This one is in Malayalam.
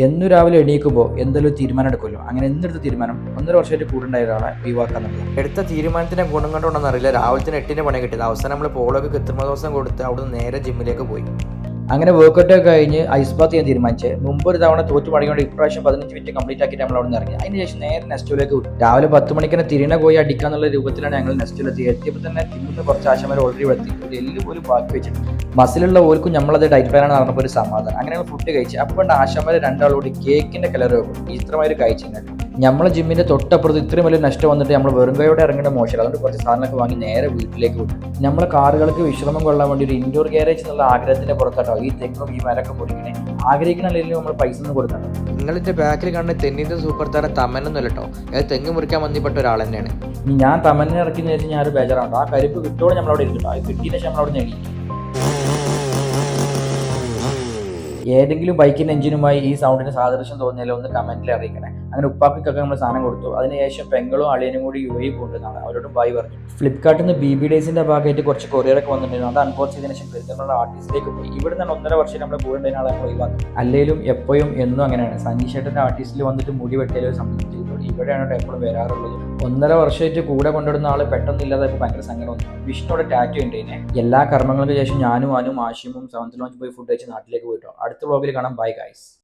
എന്നും രാവിലെ എണീക്കുമ്പോൾ എന്തെങ്കിലും ഒരു തീരുമാനം എടുക്കുമല്ലോ. അങ്ങനെ എന്തെടുത്ത തീരുമാനം 1.5 വർഷമായിട്ട് കൂടെ ഉണ്ടായ ഒരാളെ ഒഴിവാക്കാന്നുള്ളത്. എടുത്ത തീരുമാനത്തിൻ്റെ ഗുണം കൊണ്ടുകൊണ്ടെന്ന് അറിയില്ല, രാവിലത്തെ 8-ന് പണി കിട്ടിയത്. അവസാനം നമ്മൾ പോളോക്ക് കൃത്രിമ ദിവസം കൊടുത്ത് അവിടുന്ന് നേരെ ജിമ്മിലേക്ക് പോയി. അങ്ങനെ വർക്കൗട്ടൊക്കെ കഴിഞ്ഞ് ഐസ് ബാത്ത് ചെയ്യാൻ തീരുമാനിച്ച് മുമ്പ് ഒരു തവണ തോറ്റു മടങ്ങിയോണ്ട് ഇപ്രാവശ്യം 15 മിനിറ്റ് കംപ്ലീറ്റ് ആക്കിയിട്ട് നമ്മൾ അവിടെ നിന്ന് ഇറങ്ങി. അതിന് ശേഷം നേരെ നെസ്റ്റോയിലേക്ക് വിട്ടു. രാവിലെ 10 മണിക്ക് തന്നെ തിരിണ പോയി അടിക്കാന്നുള്ള രൂപത്തിലാണ് ഞങ്ങൾ നെസ്റ്റോയിലെത്തി. എത്തിയപ്പോൾ തന്നെ തിന്നുന്ന കുറച്ച് ആശമാർ ഓൾറെഡി എത്തി. ഒരു എല്ല് പോലും ബാക്കി വെച്ചിട്ടുണ്ട്. മസിലുള്ള ഓൽക്കും നമ്മളത് ഡയറ്റ് പ്ലാനാണ് പറഞ്ഞപ്പോൾ ഒരു സമാധാനം. അങ്ങനെ ഫുഡ് കഴിച്ച് അപ്പോൾ ആശമാർ രണ്ടാളോട് കേക്കിന്റെ കലർ വെക്കും ഇത്രമാതിരി കഴിച്ചിട്ടുണ്ട്. നമ്മളെ ജിമ്മിന്റെ തൊട്ടപ്പുറത്ത് ഇത്രയും വലിയ നഷ്ടം വന്നിട്ട് നമ്മൾ വെറും കൈയോടെ ഇറങ്ങേണ്ട മോശം. അതുകൊണ്ട് കുറച്ച് സാധനമൊക്കെ വാങ്ങി നേരെ വീട്ടിലേക്ക് വിട്ടു. നമ്മളെ കാറുകൾക്ക് വിശ്രമം കൊള്ളാൻ വേണ്ടി ഒരു ഇൻഡോർ ഗ്യാരേജ് എന്നുള്ള ആഗ്രഹത്തിന്റെ പുറത്താട്ടോ ഈ തെങ്ങും ഈ മരമൊക്കെ പൊടിക്കണേ. ആഗ്രഹിക്കണമല്ലോ നമ്മൾ പൈസ ഒന്നും കൊടുക്കണം. നിങ്ങളിൻ്റെ ബാക്കിൽ കാണുന്ന തെന്നിൻ്റെ സൂപ്പർ താരം തമനൊന്നുമല്ല കേട്ടോ, അത് തെങ്ങ് മുറിക്കാൻ ബന്ധപ്പെട്ട ഒരാൾ തന്നെയാണ്. ഞാൻ തമന്നെ ഇറക്കി നേരിട്ട് ഞാനൊരു ബേജാറാണ്. ആ കരിപ്പ് കിട്ടോടെ നമ്മളവിടെ ഇരിക്കട്ടോ. അത് കിട്ടിയതിന് ശേഷം നമ്മളവിടെ നേടി. ഏതെങ്കിലും ബൈക്കിൻ്റെ എഞ്ചിനുമായി ഈ സൗണ്ടിന് സാദൃശ്യം തോന്നിയാലോ ഒന്ന് കമൻറ്റിൽ അറിയിക്കണേ. അങ്ങനെ ഉപ്പാപ്പിക്കൊക്കെ നമ്മൾ സാധനം കൊടുത്തു. അതിനുശേഷം പെങ്ങളും അളിയനും കൂടി UAE കൊണ്ടുവന്നാണ്. അവരോടും ബായ് പറഞ്ഞു. ഫ്ലിപ്കാർട്ടിൽ നിന്ന് BB ഡേയ്സിൻ്റെ ഭാഗമായിട്ട് കുറച്ച് കൊറിയറൊക്കെ വന്നിട്ടുണ്ടായിരുന്നു. അത് അൺബോക്സ് ചെയ്തതിനു ശേഷം പെരുന്തൽമണ്ണ ആർട്ടിസ്റ്റിലേക്ക് പോയി. ഇവിടെ നിന്ന് 1.5 വർഷം നമ്മുടെ കൂടെ ഉണ്ടായിരുന്ന ആളെ ഒഴിവാക്കും. അല്ലെങ്കിലും എപ്പോഴും എന്നും അങ്ങനെയാണ്. സനീഷേട്ടൻ്റെ ആർട്ടിസ്റ്റിൽ വന്നിട്ട് മുടി വെട്ടിയാലും സംബന്ധിച്ചു ഇവിടെയാണ് എപ്പോഴും വരാറുള്ളത്. 1.5 വർഷമായിട്ട് കൂടെ കൊണ്ടുവരുന്ന ആൾ പെട്ടെന്നില്ലാതെ ഭയങ്കര സങ്കടം വന്നു. വിഷ്ണുവിടെ ടാറ്റു ഉണ്ട്. എല്ലാ കർമ്മങ്ങൾക്ക് ശേഷം ഞാനും ആശിമും 7th ലോഞ്ച് പോയി ഫുഡ് കഴിച്ച് നാട്ടിലേക്ക് പോയിട്ടോ. അടുത്ത വ്ളോഗിൽ കാണാം. Bye guys.